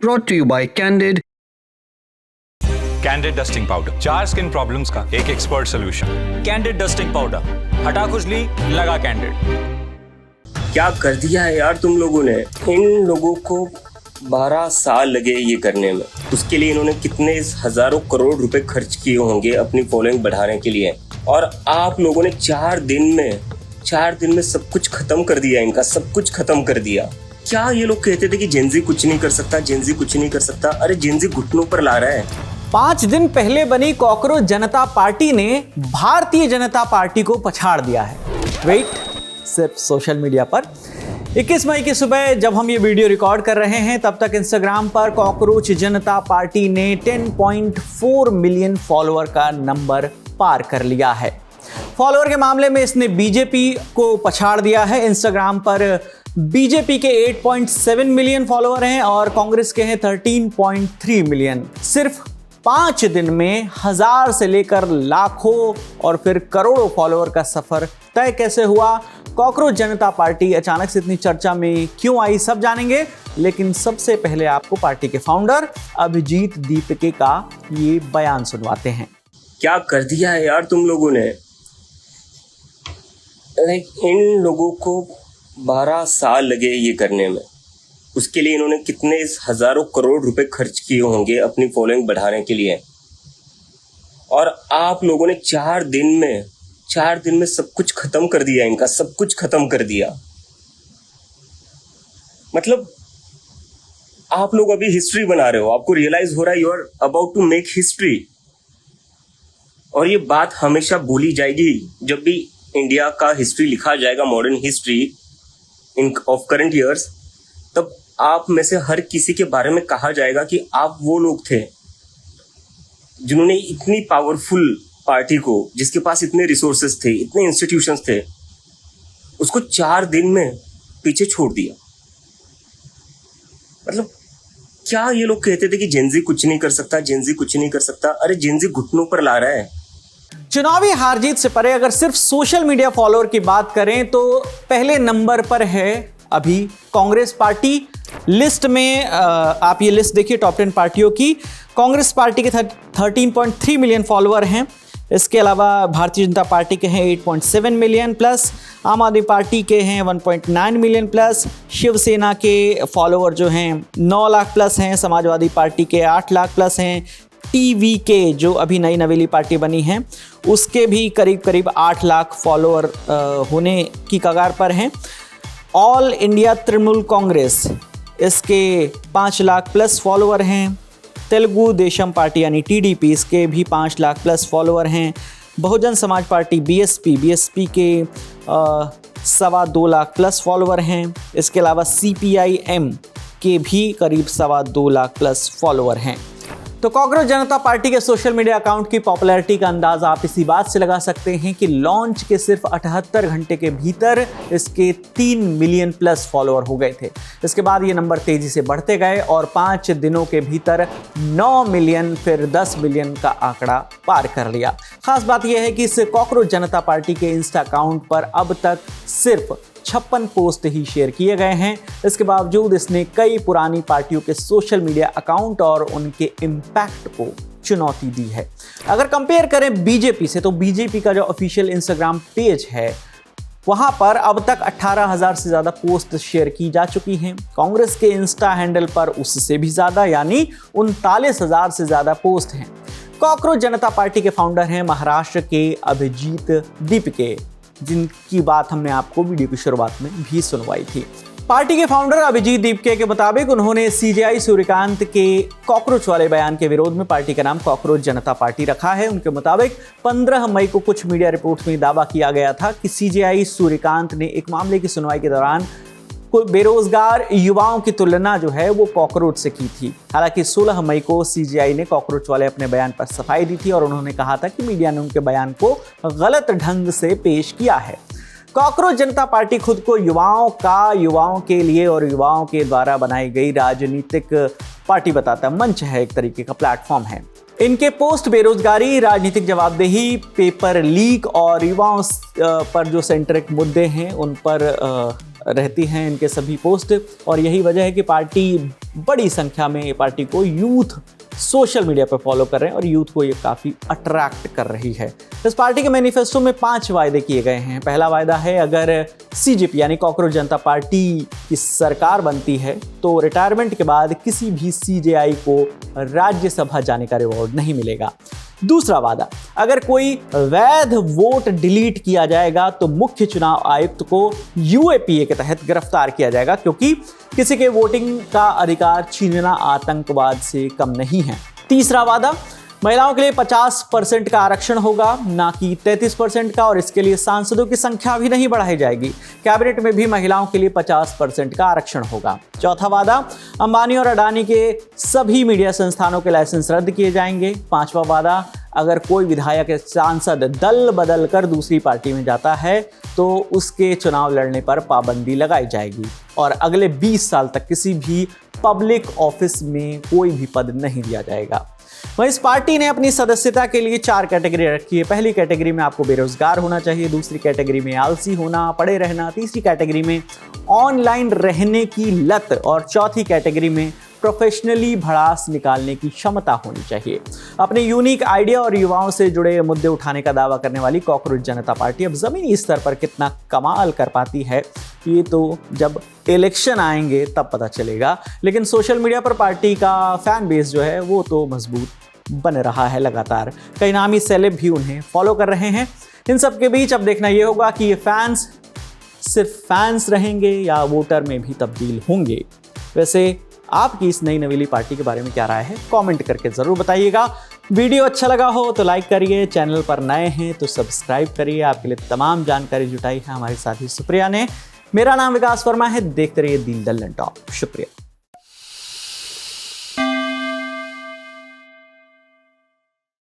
brought to you by Candid. Candid dusting powder, 4 skin problems का एक expert solution. Candid dusting powder, हटा खुजली, लगा कैंडिड। क्या कर दिया है यार तुम लोगों ने। इन लोगों को 12 साल लगे ये करने में। उसके लिए इन्होंने कितने हजारों करोड़ रुपए खर्च किए होंगे अपनी फॉलोइंग बढ़ाने के लिए, और आप लोगों ने 4 दिन में सब कुछ खत्म कर दिया। इनका सब कुछ खत्म कर दिया। क्या ये लोग कहते थे कि जेनजी कुछ नहीं कर सकता, जेनजी कुछ नहीं कर सकता। अरे जेनजी घुटनों पर ला रहा है। 5 दिन पहले बनी कॉकरोच जनता पार्टी ने भारतीय जनता पार्टी को पछाड़ दिया है। वेट, सिर्फ सोशल मीडिया पर। 21 मई की सुबह जब हम ये वीडियो रिकॉर्ड कर रहे हैं, तब तक इंस्टाग्राम पर कॉकरोच जनता पार्टी ने 10.4 मिलियन फॉलोअर का नंबर पार कर लिया है। फॉलोअर के मामले में इसने बीजेपी को पछाड़ दिया है। इंस्टाग्राम पर बीजेपी के 8.7 मिलियन फॉलोअर हैं और कांग्रेस के हैं 13.3 मिलियन। सिर्फ 5 दिन में 1000 से लेकर लाखों और फिर करोड़ों फॉलोअर का सफर तय कैसे हुआ, कॉकरोच जनता पार्टी अचानक से इतनी चर्चा में क्यों आई, सब जानेंगे। लेकिन सबसे पहले आपको पार्टी के फाउंडर अभिजीत दीपके का ये बयान सुनवाते हैं। क्या कर दिया है यार तुम लोगों ने। इन लोगों को 12 साल लगे ये करने में। उसके लिए इन्होंने कितने हजारों करोड़ रुपए खर्च किए होंगे अपनी फॉलोइंग बढ़ाने के लिए, और आप लोगों ने 4 दिन में सब कुछ खत्म कर दिया। इनका सब कुछ खत्म कर दिया। मतलब आप लोग अभी हिस्ट्री बना रहे हो। आपको रियलाइज हो रहा है you are about to make history. और ये बात हमेशा बोली जाएगी जब भी इंडिया का हिस्ट्री लिखा जाएगा, modern history in of current years. तब आप में से हर किसी के बारे में कहा जाएगा कि आप वो लोग थे जिन्होंने इतनी पावरफुल पार्टी को, जिसके पास इतने रिसोर्सेस थे, इतने इंस्टीट्यूशंस थे, उसको 4 दिन में पीछे छोड़ दिया। मतलब क्या ये लोग कहते थे कि जेनजी कुछ नहीं कर सकता, जेनजी कुछ नहीं कर सकता। अरे जेनजी घुटनों पर ला रहा है। चुनावी हार जीत से परे अगर सिर्फ सोशल मीडिया फॉलोअर की बात करें तो पहले नंबर पर है अभी कांग्रेस पार्टी। लिस्ट में आप ये लिस्ट देखिए टॉप 10 पार्टियों की। कांग्रेस पार्टी के 13.3 मिलियन फॉलोअर हैं। इसके अलावा भारतीय जनता पार्टी के हैं 8.7 मिलियन प्लस, आम आदमी पार्टी के हैं 1.9 मिलियन प्लस, शिवसेना के फॉलोअर जो हैं 9 लाख प्लस हैं, समाजवादी पार्टी के 8 लाख प्लस हैं, टीवी के जो अभी नई नवेली पार्टी बनी है उसके भी करीब 8 लाख फॉलोअर होने की कगार पर हैं। ऑल इंडिया तृणमूल कांग्रेस, इसके 5 लाख प्लस फॉलोअर हैं। तेलुगु देशम पार्टी यानी टीडीपी, इसके भी 5 लाख प्लस फॉलोअर हैं। बहुजन समाज पार्टी बीएसपी के 2.25 लाख प्लस फॉलोअर हैं। इसके अलावा सीपीआईएम के भी करीब 2.25 लाख प्लस फॉलोअर हैं। तो कॉकरोच जनता पार्टी के सोशल मीडिया अकाउंट की पॉपुलैरिटी का अंदाज़ा आप इसी बात से लगा सकते हैं कि लॉन्च के सिर्फ 78 घंटे के भीतर इसके 3 मिलियन प्लस फॉलोअर हो गए थे। इसके बाद ये नंबर तेजी से बढ़ते गए और 5 दिनों के भीतर 9 मिलियन फिर 10 मिलियन का आंकड़ा पार कर लिया। खास बात यह है कि इस कॉकरोच जनता पार्टी के इंस्टा अकाउंट पर अब तक सिर्फ 56 पोस्ट ही शेयर किए गए हैं। इसके बावजूद इसने कई पुरानी पार्टियों के सोशल मीडिया अकाउंट और उनके इम्पैक्ट को चुनौती दी है। अगर कंपेयर करें बीजेपी से, तो बीजेपी का जो ऑफिशियल इंस्टाग्राम पेज है वहां पर अब तक 18,000 से ज़्यादा पोस्ट शेयर की जा चुकी हैं। कांग्रेस के इंस्टा हैंडल पर उससे भी ज़्यादा यानी 39,000 से ज़्यादा पोस्ट हैं। कॉकरोच जनता पार्टी के फाउंडर हैं महाराष्ट्र के अभिजीत दीपके, जिनकी बात हमने आपको वीडियो की शुरुआत में भी सुनवाई थी। पार्टी के फाउंडर अभिजीत दीपके के मुताबिक उन्होंने सीजेआई सूर्यकांत के कॉकरोच वाले बयान के विरोध में पार्टी का नाम कॉकरोच जनता पार्टी रखा है। उनके मुताबिक 15 मई को कुछ मीडिया रिपोर्ट्स में दावा किया गया था कि सीजेआई सूर्यकांत ने एक मामले की सुनवाई के दौरान बेरोजगार युवाओं की तुलना जो है वो कॉकरोच से की थी। हालांकि 16 मई को सीजेआई ने कॉकरोच वाले अपने बयान पर सफाई दी थी और उन्होंने कहा था कि मीडिया ने उनके बयान को गलत ढंग से पेश किया है। कॉकरोच जनता पार्टी खुद को युवाओं के लिए और युवाओं के द्वारा बनाई गई राजनीतिक पार्टी बताता मंच है, एक तरीके का प्लेटफॉर्म है। इनके पोस्ट बेरोजगारी, राजनीतिक जवाबदेही, पेपर लीक और युवाओं पर जो सेंट्रिक मुद्दे हैं उन पर रहती हैं इनके सभी पोस्ट, और यही वजह है कि पार्टी बड़ी संख्या में पार्टी को यूथ सोशल मीडिया पर फॉलो कर रहे हैं और यूथ को ये काफ़ी अट्रैक्ट कर रही है। इस पार्टी के मैनिफेस्टो में 5 वायदे किए गए हैं। पहला वायदा है, अगर सीजेपी यानी कॉकरोच जनता पार्टी की सरकार बनती है तो रिटायरमेंट के बाद किसी भी सीजेआई को राज्यसभा जाने का रिवॉर्ड नहीं मिलेगा। दूसरा वादा, अगर कोई वैध वोट डिलीट किया जाएगा तो मुख्य चुनाव आयुक्त को यूएपीए के तहत गिरफ्तार किया जाएगा, क्योंकि किसी के वोटिंग का अधिकार छीनना आतंकवाद से कम नहीं है। तीसरा वादा, महिलाओं के लिए 50% का आरक्षण होगा, ना कि 33% का, और इसके लिए सांसदों की संख्या भी नहीं बढ़ाई जाएगी। कैबिनेट में भी महिलाओं के लिए 50% का आरक्षण होगा। चौथा वादा, अंबानी और अडानी के सभी मीडिया संस्थानों के लाइसेंस रद्द किए जाएंगे। पांचवा वादा, अगर कोई विधायक या सांसद दल बदल कर दूसरी पार्टी में जाता है तो उसके चुनाव लड़ने पर पाबंदी लगाई जाएगी, और अगले 20 साल तक किसी भी पब्लिक ऑफिस में कोई भी पद नहीं दिया जाएगा। वहीं इस पार्टी ने अपनी सदस्यता के लिए 4 कैटेगरी रखी है। पहली कैटेगरी में आपको बेरोजगार होना चाहिए, दूसरी कैटेगरी में आलसी होना, पड़े रहना, तीसरी कैटेगरी में ऑनलाइन रहने की लत, और चौथी कैटेगरी में प्रोफेशनली भड़ास निकालने की क्षमता होनी चाहिए। अपने यूनिक आइडिया और युवाओं से जुड़े मुद्दे उठाने का दावा करने वाली कॉकरोच जनता पार्टी अब जमीनी स्तर पर कितना कमाल कर पाती है, ये तो जब इलेक्शन आएंगे तब पता चलेगा। लेकिन सोशल मीडिया पर पार्टी का फैन बेस जो है वो तो मजबूत बन रहा है लगातार। कई नामी सेलेब भी उन्हें फॉलो कर रहे हैं। इन सब के बीच अब देखना ये होगा कि ये फैंस सिर्फ फैंस रहेंगे या वोटर में भी तब्दील होंगे। वैसे आपकी इस नई नवेली पार्टी के बारे में क्या राय है, कमेंट करके ज़रूर बताइएगा। वीडियो अच्छा लगा हो तो लाइक करिए, चैनल पर नए हैं तो सब्सक्राइब करिए। आपके लिए तमाम जानकारी जुटाई है हमारे साथी सुप्रिया ने। मेरा नाम विकास वर्मा है, देखते रहिए दीन दल्लन टॉप। शुक्रिया।